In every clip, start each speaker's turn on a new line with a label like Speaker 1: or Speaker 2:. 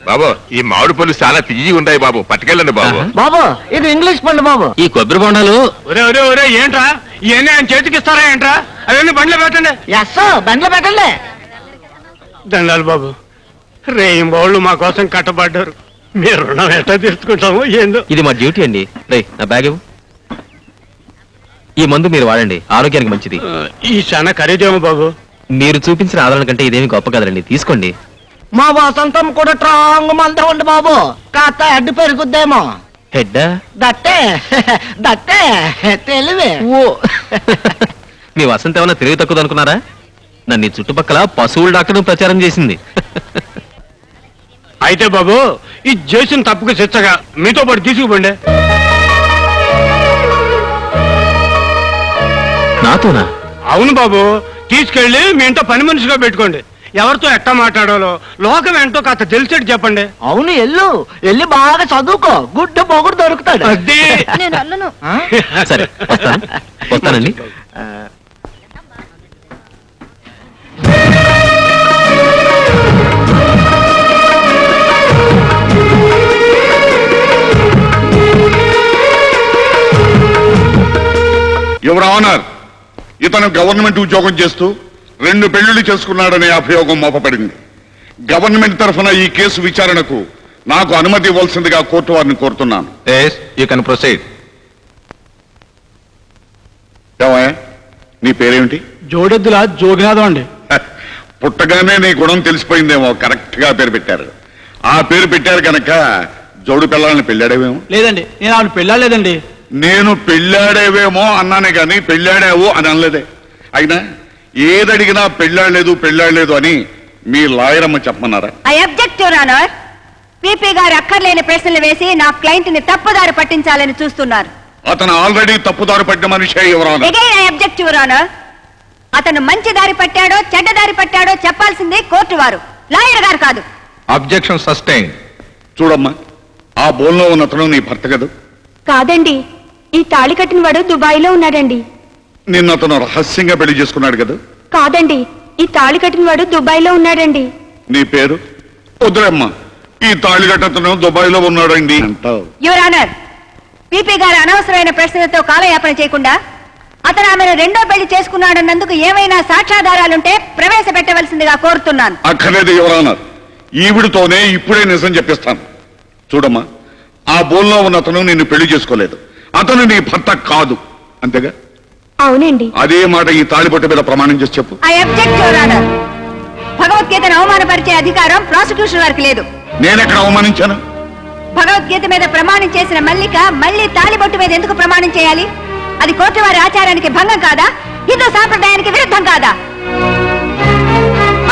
Speaker 1: బాబు ఈ మామిడి పళ్ళు చాలా తియ్యి ఉంటాయి బాబు, పట్టుకెళ్ళండి బాబు.
Speaker 2: బాబు ఇది ఇంగ్లీష్ పండు బాబు.
Speaker 3: ఈ కొబ్బరి బొండాలు
Speaker 4: ఒరే ఒరే ఒరే ఏంట్రా ఇవన్నీ ఆయన చేతికి ఇస్తారా ఏంట్రా? అవన్నీ బండ్లో పెట్టండి.
Speaker 2: ఎస్ బండ్లో పెట్టండి.
Speaker 4: దండాలు బాబు, రేయింబోళ్ళు మా కోసం కట్టబడ్డారు. మీరు రుణం ఎట్లా తీర్చుకుంటాము ఏందో.
Speaker 3: ఇది మా డ్యూటీ అండి. రే నా బ్యాగ్ ఇవ్వు. ఈ మందు మీరు వాడండి, ఆరోగ్యానికి మంచిది.
Speaker 4: ఈ చాలా ఖరీదేమో బాబు.
Speaker 3: మీరు చూపించిన ఆదరణ కంటే ఇదేమి గొప్ప కదండి, తీసుకోండి.
Speaker 2: మా వసంతం కూడా స్ట్రాంగ్ మంద ఉంది బాబు, కాస్త అడ్డు పెరుగుద్దేమో.
Speaker 3: హెడ్
Speaker 2: దట్టే దట్టే తెలివే.
Speaker 3: ఓ మీ వసంత ఏమన్నా తెలివి తక్కువ అనుకున్నారా? నన్ను ఈ చుట్టుపక్కల పశువుల డాక్టర్ ప్రచారం చేసింది.
Speaker 4: అయితే బాబు ఈ చేసిన తప్పుకు శిక్షగా మీతో పాటు తీసుకుపోండి.
Speaker 3: నాతోనా?
Speaker 4: అవును బాబు, తీసుకెళ్లి మీ ఇంట్లో పని మనిషిగా పెట్టుకోండి. ఎవరితో ఎట్టా మాట్లాడాలో లోకం ఏంటో కాస్త తెలిసేట్టు చెప్పండి.
Speaker 2: అవును ఎల్లి బాగా చదువుకో, గుడ్డ పొగుడు దొరుకుతాడు.
Speaker 4: అదే
Speaker 5: నేను అల్లను.
Speaker 3: సరే వస్తానండి.
Speaker 6: యువర్ ఆనర్, ఇతను గవర్నమెంట్ ఉద్యోగం చేస్తూ 2 పెళ్లిళ్లు చేసుకున్నాడనే అభియోగం మోపబడింది. గవర్నమెంట్ తరఫున ఈ కేసు విచారణకు నాకు అనుమతి ఇవ్వాల్సిందిగా కోర్టు వారిని కోరుతున్నాను. ఏమయ్య, నీ పేరేమిటి?
Speaker 4: జోడెద్దుల జోగినాథం అండి.
Speaker 6: పుట్టగానే నీ గుణం తెలిసిపోయిందేమో, కరెక్ట్ గా పేరు పెట్టారు. ఆ పేరు పెట్టారు కనుక జోడు పిల్లల్ని పెళ్ళాడేవేమో.
Speaker 4: లేదండి, నేను ఆవిడ పెళ్ళాలేదండి.
Speaker 6: నేను పెళ్ళాడేవేమో అన్నానే గాని పెళ్ళాడావు అని అనలేదే. అయినా ఏదడిగినా పెళ్ళాడలేదు అని మీ లాయర్ అమ్మ చెప్పమన్నారా?
Speaker 5: I object your honour. PP గారు అక్కర్లేని ప్రశ్నలు వేసి నా క్లయింట్ ని తప్పుదారి పట్టించాలని చూస్తున్నారు.
Speaker 6: అతను ఆల్రెడీ తప్పుదారి పట్టిన మనిషి. ఎవరన్నా
Speaker 5: again I object your honour. అతను మంచి దారి పట్టాడో చెడ్డ దారి పట్టాడో చెప్పాల్సింది కోర్టు వారు, లాయర్ గారు కాదు.
Speaker 1: Objection sustain.
Speaker 6: చూడమ్మా, ఆ బోన్లో ఉన్న అతను నీ భర్త కదూ?
Speaker 5: కాదండి, ఈ తాళి కట్టిన వాడు దుబాయ్లో ఉన్నాడండి.
Speaker 6: నిన్న అతను రహస్యంగా పెళ్లి చేసుకున్నాడు కదా?
Speaker 5: కాదండి, ఈ తాళి కట్టిన వాడు దుబాయ్లో ఉన్నాడండి.
Speaker 6: నీ పేరు? వద్దులేమ్మా, ఈ తాళిగట్టతను దుబాయ్లో ఉన్నాడండి అంటావు.
Speaker 5: యువర్ ఆనర్, పీపీ గారు అనవసరమైన ప్రశ్నలతో కాలయాపన చేయకుండా అతను ఆమెను 2వ పెళ్లి చేసుకున్నాడన్నందుకు ఏమైనా సాక్ష్యాధారాలుంటే ప్రవేశపెట్టవలసిందిగా కోరుతున్నాను.
Speaker 6: అక్కర్లేదు ఎవరన్నారు, ఈవిడితోనే ఇప్పుడే నిజం చెప్పిస్తాను. చూడమ్మా, ఆ బోన్లో ఉన్న అతను నిన్ను పెళ్లి చేసుకోలేదు, అతను నీ భర్త కాదు, అంతేగా?
Speaker 5: అవునండి.
Speaker 6: అదే మాట ఈ తాళిబొట్టు మీద ప్రమాణం చేసి చెప్పు.
Speaker 5: I object your honour. భగవద్గీతను అవమానపరిచే అధికారం ప్రాసిక్యూషన్ వారికి లేదు.
Speaker 6: నేనెక్కడ అవమానించాను?
Speaker 5: భగవద్గీత మీద ప్రమాణం చేసిన మల్లిక మళ్ళీ తాళిబొట్టు మీద ఎందుకు ప్రమాణం చేయాలి? అది కోర్టు వారి ఆచారానికి భంగం కాదా? హిందూ సాంప్రదాయానికి విరుద్ధం కాదా?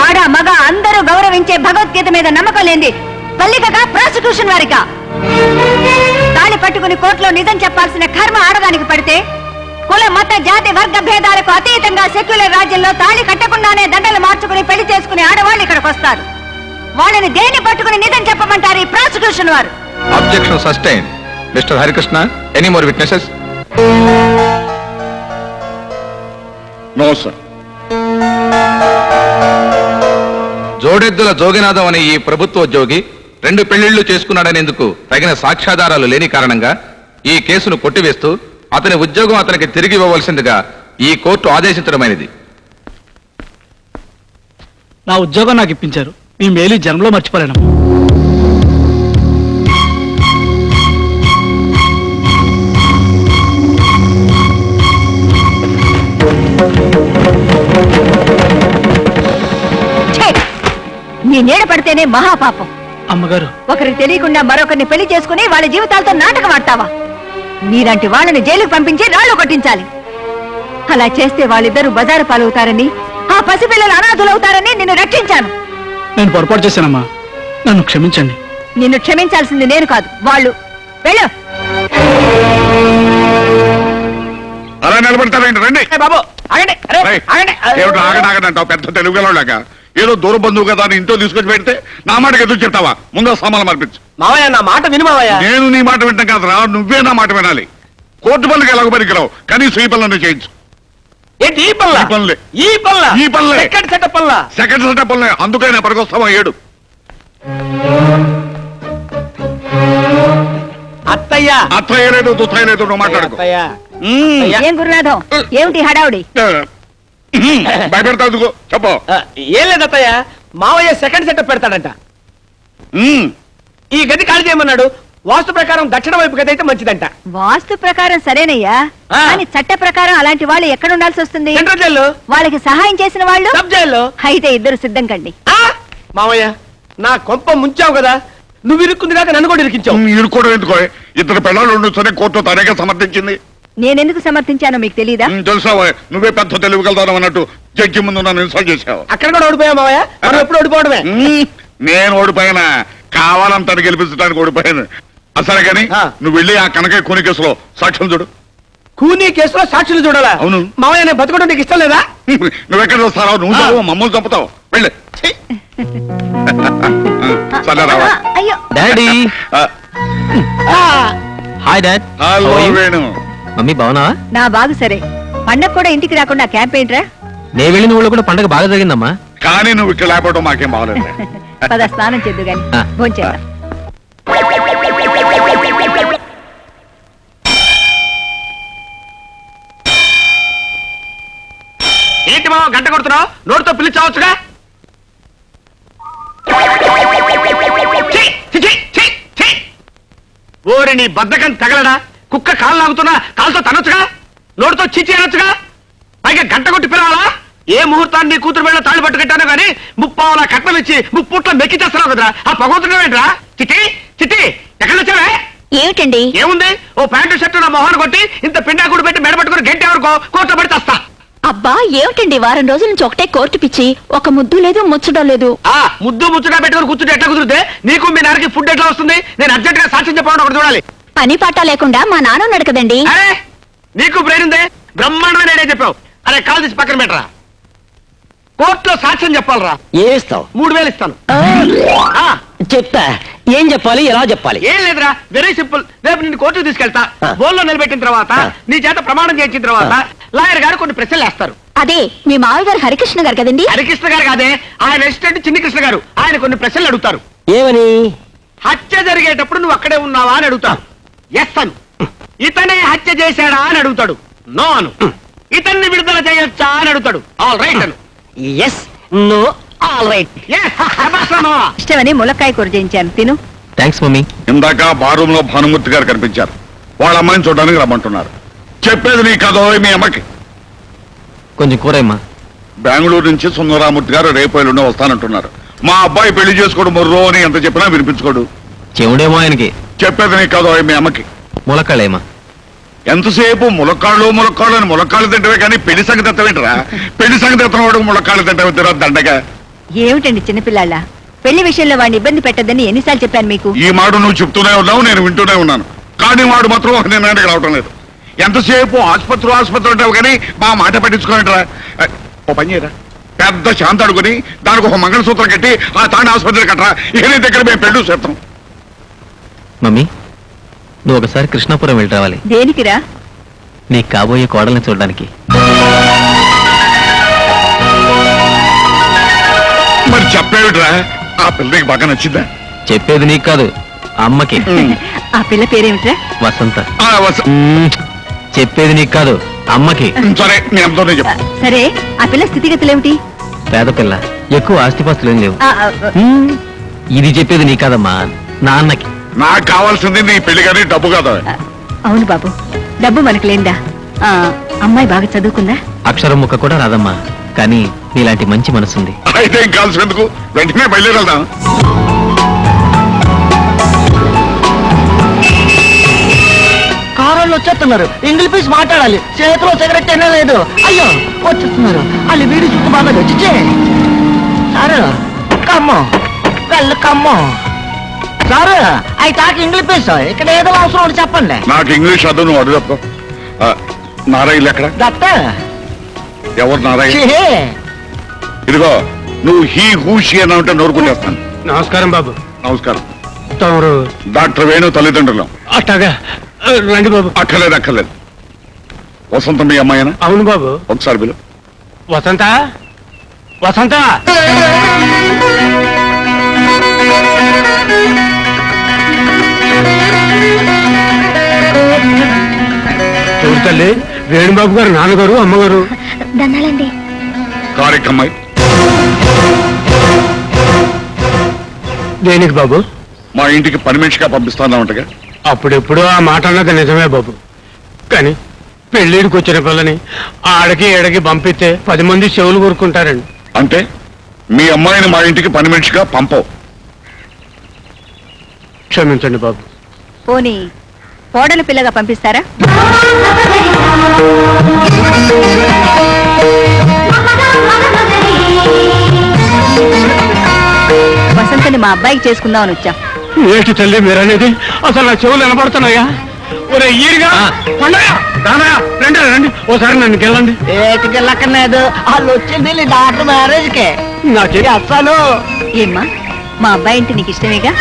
Speaker 5: ఆడ మగ అందరూ గౌరవించే భగవద్గీత మీద నమ్మకం లేని మల్లికగా ప్రాసిక్యూషన్ వారికా? తాళి పట్టుకుని కోర్టులో నిజం చెప్పాల్సిన కర్మ ఆడదానికి పడితే కుల మత జాతి వర్గ భేదాలకు అతీతంగా సెక్యులర్ రాజ్యంలో తాళి కట్టకుండానే దండలు మార్చుకుని పెళ్లి చేసుకునే ఆడవాళ్ళు ఇక్కడికి వస్తారు. వాళ్ళని దేన్ని పట్టుకుని నిజం చెప్పమంటారు ఈ ప్రాసిక్యూషన్ వారు?
Speaker 1: Objection sustain. Mister Harikrishna, any more witnesses?
Speaker 6: No sir.
Speaker 1: జోడెద్దుల జోగినాథం అనే ఈ ప్రభుత్వ ఉద్యోగి 2 పెళ్లిళ్లు చేసుకున్నాడనేందుకు తగిన సాక్ష్యాధారాలు లేని కారణంగా ఈ కేసును కొట్టివేస్తూ అతని ఉద్యోగం అతనికి తిరిగి ఇవ్వవలసిందిగా ఈ కోర్టు ఆదేశించడమైనది.
Speaker 4: నా ఉద్యోగం నాకు ఇప్పించారు, మీ మేలు జన్మలో మర్చిపోలేను.
Speaker 5: నీ నీడ పడితేనే మహాపాపం.
Speaker 4: అమ్మగారు,
Speaker 5: ఒకరికి తెలియకుండా మరొకరిని పెళ్లి చేసుకుని వాళ్ళ జీవితాలతో నాటకం ఆడతావా? నీలాంటి వాళ్ళని జైలుకు పంపించి రాళ్లు కొట్టించాలి. అలా చేస్తే వాళ్ళిద్దరూ బజారు పాలవుతారని, ఆ పసిపిల్లలు అనాథులవుతారని నిన్ను రక్షించాను.
Speaker 4: నేను పొరపాటు చేశానమ్మా, నన్ను క్షమించండి.
Speaker 5: నిన్ను క్షమించాల్సింది నేను కాదు, వాళ్ళు. వెళ్ళు.
Speaker 6: అలా నిలబడతారండి, రండి
Speaker 4: బాబు ఆగండి.
Speaker 6: ఏమిటి ఆగడాగనంటావు? పెద్ద తెలుగులాగా ఏదో దూర బంధువు కదా అని ఇంట్లో తీసుకొచ్చి పెడితే నా మాటకి ఎదురు చెప్తావా? ముందు సామాన్లు మార్పించు.
Speaker 4: మావయ్య, నా మాట విను మావయ్య.
Speaker 6: నేను నీ మాట వింటాం కాదురా, నువ్వే నా మాట వినాలి. కోర్టు పనులకు ఎలాగో పనికిరావు, కనీసం ఈ పనులను చేయించు.
Speaker 4: ఏంటి ఈ పనులా?
Speaker 6: ఈ పనులే.
Speaker 4: ఈ పనులా?
Speaker 6: ఈ పనులే.
Speaker 4: సెకండ్ సెటప్ పనులా?
Speaker 6: సెకండ్ సెటప్ పనులే. అందుకనే పనికొస్తావా? 7
Speaker 2: అత్తయ్య
Speaker 6: అత్తయ్యలేదు దుత్తయ్యలేదు నువ్వు మాట్లాడుకో
Speaker 2: అత్తయ్య
Speaker 5: ఏం గురునాథం ఏమిటి హడావుడి
Speaker 6: భయపెడతావు చెప్పు
Speaker 2: ఏం లేదు అత్తయ్య మావయ్య సెకండ్ సెటప్ పెడతాడంట ఈ గది ఖాళీ చేయమన్నాడు వాస్తు ప్రకారం దక్షిణ వైపు గది అయితే మంచిదంట
Speaker 5: వాస్తు ప్రకారం సరేనయ్యా
Speaker 2: ఆ.
Speaker 5: కానీ చట్ట ప్రకారం అలాంటి వాళ్ళు ఎక్కడ ఉండాల్సి వస్తుంది
Speaker 2: సెంట్రల్ జైల్లో
Speaker 5: వాళ్ళకి సహాయం చేసిన వాళ్ళు
Speaker 2: సబ్ జైల్లో
Speaker 5: అయితే ఇద్దరు సిద్ధం కండి
Speaker 2: ఆ! మావయ్య నా కొంప ముంచావు కదా నువ్వు ఇరుక్కుంది కాక నన్ను కూడా ఇరికించావు
Speaker 6: ఇరుకోవడం ఎందుకో ఇద్దరు పిల్లలు ఉండొచ్చని కోర్టు తనేగా సమర్థించింది
Speaker 5: నేనెందుకు సమర్థించానో మీకు తెలీదా
Speaker 6: తెలుసావా నువ్వే పెద్ద తెలివిగలుగుతావు అన్నట్టు జడ్జి ముందు నన్ను ఇన్సల్ట్ చేసావు
Speaker 2: అక్కడ కూడా ఓడిపోయా మావయ్య మనం ఎప్పుడు ఓడిపోవడమే
Speaker 6: నేను ఓడిపోయినా కావాలంతా గెలిపించడానికి ఓడిపోయాను అసలు కానీ
Speaker 2: ఆ.
Speaker 6: నువ్వు వెళ్ళి ఆ కనకయ్య కూని కేసులో సాక్ష్యం చూడు
Speaker 2: కూనీ కేసులో సాక్షులు చూడాలా
Speaker 6: అవును.
Speaker 2: మావయ్య నేను బతకడం నీకు ఇష్టం లేదా
Speaker 6: నువ్వెక్కడ చూస్తావు నువ్వు
Speaker 2: ఆ.
Speaker 6: చావు, మమ్మల్ని చంపుతావు వెళ్ళి
Speaker 2: ఛీ!
Speaker 6: సరే రావా
Speaker 5: అయ్యో
Speaker 3: డాడీ
Speaker 2: ఆ!
Speaker 3: Hi dad
Speaker 6: hello Venu
Speaker 3: mummy బాగున్నావా
Speaker 5: నా బాగు సరే పండగ కూడా ఇంటికి రాకుండా క్యాంప్ ఏంట్రా
Speaker 3: నే వెళ్ళిన ఊళ్ళో కూడా పండగ బాగా జరిగిందమ్మా
Speaker 6: కానీ నువ్వు ఇక్కడ లేకపోవడం మాకేం బాగలేదు
Speaker 5: పద స్నానం చేద్దు గాని
Speaker 3: ఆ.
Speaker 5: భోంచేద్దాం
Speaker 2: ఏంటి మావ గంట కొడుతున్నావు నోటితో పిలిచావచ్చుగా ఛీ! ఛీ! ఛీ! ఛీ! ఛీ! ఓరి నీ బద్దకం తగలడా కుక్క కాలు లాగుతున్నా కాలుతో తనొచ్చుగా నోటితో చిచ్చి అనొచ్చుగా పైగా గంట కొట్టి పిలవాలా ఏ ముహూర్తాన్ని నీ కూతురు మీద తాళి పట్టు కట్టానో గానీ ముప్పావులా కట్నం ఇచ్చి ముప్పుట్లో మెక్కి చేస్తున్నావు కదరా ఆ పగవుతున్నావేంట్రా చిట్టి చిట్టి ఎక్కడ వచ్చావే
Speaker 5: ఏమిటండి
Speaker 2: ఏముంది ఓ ప్యాంటు షర్టు నా మొహాన్ని కొట్టి ఇంత పిండాకుడు పెట్టి మెడబట్టుకుని గంట ఎవరికో కోర్టు పడి తెస్తా
Speaker 5: అబ్బా ఏమిటండి వారం రోజుల నుంచి ఒకటే కోర్టు పిచ్చి ఒక ముద్దు లేదు ముచ్చడం లేదు
Speaker 2: ఆ ముద్దు ముచ్చట పెట్టుకుని కూర్చుంటే ఎట్లా కుదిరితే నీకు మీ నాన్నకి ఫుడ్ ఎట్లా వస్తుంది నేను అర్జెంట్ గా సాక్ష్యం చెప్పడం ఒకటి చూడాలి
Speaker 5: పని పాట లేకుండా మా నాన్న ఉన్నాడు కదండి
Speaker 2: అరే నీకు బ్రెయిన్ ఉందే బ్రహ్మాండమే నేనే చెప్పావు అరే కాల్ తీసి పక్కన పెట్టరా కోర్టులో సాక్ష్యం చెప్పాలరా
Speaker 7: ఏమిస్తావు
Speaker 2: 3000 ఇస్తాను ఆ,
Speaker 7: చెప్తా ఏం చెప్పాలి ఎలా చెప్పాలి
Speaker 2: ఏం లేదురా వెరీ సింపుల్ రేపు నిన్ను కోర్టుకు తీసుకెళ్తా
Speaker 7: ఆ.
Speaker 2: బోల్లో నిలబెట్టిన తర్వాత
Speaker 7: ఆ.
Speaker 2: నీ చేత ప్రమాణం చేయించిన తర్వాత లాయర్ గారు కొన్ని ప్రశ్నలు వేస్తారు
Speaker 5: అదే మీ మామయ్య గారు హరికృష్ణ గారు కదండి
Speaker 2: హరికృష్ణ గారు కాదే ఆయన అసిస్టెంట్ చిన్ని కృష్ణ గారు ఆయన కొన్ని ప్రశ్నలు అడుగుతారు
Speaker 7: ఏమని
Speaker 2: హత్య జరిగేటప్పుడు నువ్వు అక్కడే ఉన్నావా అని అడుగుతాడు ఎస్ అను ఇతనే హత్య చేశాడా అని అడుగుతాడు నో అను ఇతన్ని విడుదల చేయొచ్చా అని అడుగుతాడు ఆల్ రైట్ అను
Speaker 7: yes no all right
Speaker 2: Yes, శభాష్ రా మావా.
Speaker 5: ఇష్టమని ములక్కాయ కూర చేయించాను తిను
Speaker 3: థ్యాంక్స్ మమ్మీ
Speaker 6: ఇందాక బారూమ్ లో భానుమూర్తి గారు కనిపించారు వాళ్ళ అమ్మాయిని చూడడానికి రమ్మంటున్నారు చెప్పేది నీ కథ మీ అమ్మకి
Speaker 3: కొంచెం కూరమ్మా
Speaker 6: బెంగళూరు నుంచి సుందరామూర్తి గారు రేపు ఎల్లుండి వస్తానంటున్నారు మా అబ్బాయి పెళ్లి చేసుకోడు మొర్రో అని ఎంత చెప్పినా వినిపించుకోడు
Speaker 3: చెవుడేమో ఆయనకి
Speaker 6: చెప్పేది నీ కథ మీ అమ్మకి
Speaker 3: ములక్కాళ్ళేమా
Speaker 6: ఎంతసేపు ములక్కాళ్ళు అని ములక్కాళ్ళు తింటవే కానీ పెళ్లి సంగతి ఎత్తవేంటరా పెళ్లి సంగతి ఎత్తన వాడు ములక్కాళ్ళు తింటవే తిరా దండగా
Speaker 5: ఏమిటండి చిన్నపిల్లాళ్ళ పెళ్లి విషయంలో వాడిని ఇబ్బంది పెట్టద్దని ఎన్నిసార్లు చెప్పాను మీకు
Speaker 6: ఈ మాట నువ్వు చెప్తూనే ఉన్నావు నేను వింటూనే ఉన్నాను కానీ వాడు మాత్రం ఒక నిర్ణయానికి రావటం లేదు ఎంతసేపు ఆసుపత్రి అంటావు కానీ మా మాట పట్టించుకోనట్రా ఓ పని చేయరా పెద్ద శాంత అడుగుని దానికి ఒక మంగళసూత్రం కట్టి ఆ తాండ ఆసుపత్రి కట్టరా ఇక నీ దగ్గర మేము పెళ్ళు చేస్తాం
Speaker 3: మమ్మీ నువ్వు ఒకసారి కృష్ణాపురం వెళ్ళి రావాలి
Speaker 5: దేనికిరా
Speaker 3: నీకు కాబోయే కోడల్ని చూడడానికి
Speaker 6: మరి చెప్పేవిట్రా ఆ పిల్లకి బాగా నచ్చిందా
Speaker 3: చెప్పేది నీకు కాదు అమ్మకి
Speaker 5: ఆ పిల్ల పేరేమిట్రా
Speaker 3: వసంత
Speaker 6: ఆ, వస-
Speaker 3: చెప్పేది నీకు కాదు అమ్మకి
Speaker 6: సరే నేను ఎంతోనే చెప్పు
Speaker 5: సరే ఆ పిల్ల స్థితిగతులేమిటి
Speaker 3: పేద పిల్ల ఎక్కువ ఆస్తిపాస్తులు ఏం లేవు
Speaker 5: ఆ, ఆ,
Speaker 3: మ్మ్. ఇది చెప్పేది నీ కాదమ్మా నాన్నకి
Speaker 6: నాకు కావాల్సింది నీ పెళ్లి కానీ డబ్బు కాదా
Speaker 5: ఆ, అవును బాబు డబ్బు మనకు లేందా ఆ, అమ్మాయి బాగా చదువుకుందా
Speaker 3: అక్షరం ముక్క కూడా రాదమ్మా కానీ నీలాంటి మంచి మనసుంది
Speaker 6: అయితే ఏం కావాల్సినందుకు వెంటనే బయలుదేరదాం
Speaker 2: కారంలో వచ్చేస్తున్నారు ఇంగ్లీష్ మాట్లాడాలి చేతిలో సిగరెట్ అయినా లేదు అయ్యో వచ్చేస్తున్నారు వాళ్ళు వీడి చుట్టూ బాగా వచ్చి సారు కమ్మో వెళ్ళు కమ్మో సారు అవి తాకి ఇంగ్లీష్ ఇక్కడ ఏదో అవసరం ఒకటి చెప్పండి
Speaker 6: నాకు ఇంగ్లీష్ అర్థం నువ్వు అడుగు తప్ప నారాయణ ఎక్కడ
Speaker 2: దత్త
Speaker 6: ఎవరు నారాయణ ఇదిగో నువ్వు హీ హూషి అని అంటే నోరుకుంటేస్తాను
Speaker 4: నమస్కారం బాబు
Speaker 6: నమస్కారం
Speaker 4: తమరు
Speaker 6: డాక్టర్ వేణు తల్లిదండ్రులు
Speaker 4: అట్టగా రండి బాబు
Speaker 6: అక్కర్లేదు వసంతం మీ అమ్మాయినా
Speaker 4: అవును బాబు
Speaker 6: ఒకసారి బిలు
Speaker 4: వసంత వసంత తల్లి వేణుబాబు గారు నాన్నగారు అమ్మగారు
Speaker 5: దండాలండి.
Speaker 6: కారెక్కమ్మాయి
Speaker 4: దేనికి బాబు?
Speaker 6: మా ఇంటికి పని మనిషిగా పంపిస్తానంటగా.
Speaker 4: అప్పుడెప్పుడు ఆ మాట అన్నది నిజమే బాబు, కానీ పెళ్ళిడికి వచ్చిన పిల్లని ఆడకి ఎడకి పంపిస్తే 10 మంది చెవులు కోరుకుంటారండి.
Speaker 6: అంటే మీ అమ్మాయిని మా ఇంటికి పని మనిషిగా పంపవు.
Speaker 4: క్షమించండి బాబు.
Speaker 5: పోనీ కోడలు పిల్లగా పంపిస్తారా? వసంతని మా అబ్బాయికి చేసుకుందామని వచ్చా.
Speaker 4: ఏంటి తల్లి మీరనేది? అసలు నా చెవులు వినపడుతున్నాయా? ఒరే ఈరిగా రండి రండి, ఓసారి నన్ను గెలండి.
Speaker 7: ఏటికెళ్ళక్కర్లేదు, వాళ్ళు వచ్చింది డాక్టర్ మ్యారేజ్ కే.
Speaker 4: నాకే
Speaker 7: అసలు
Speaker 5: ఏమ్మా, మా అబ్బాయి అంటే నీకు ఇష్టమేగా?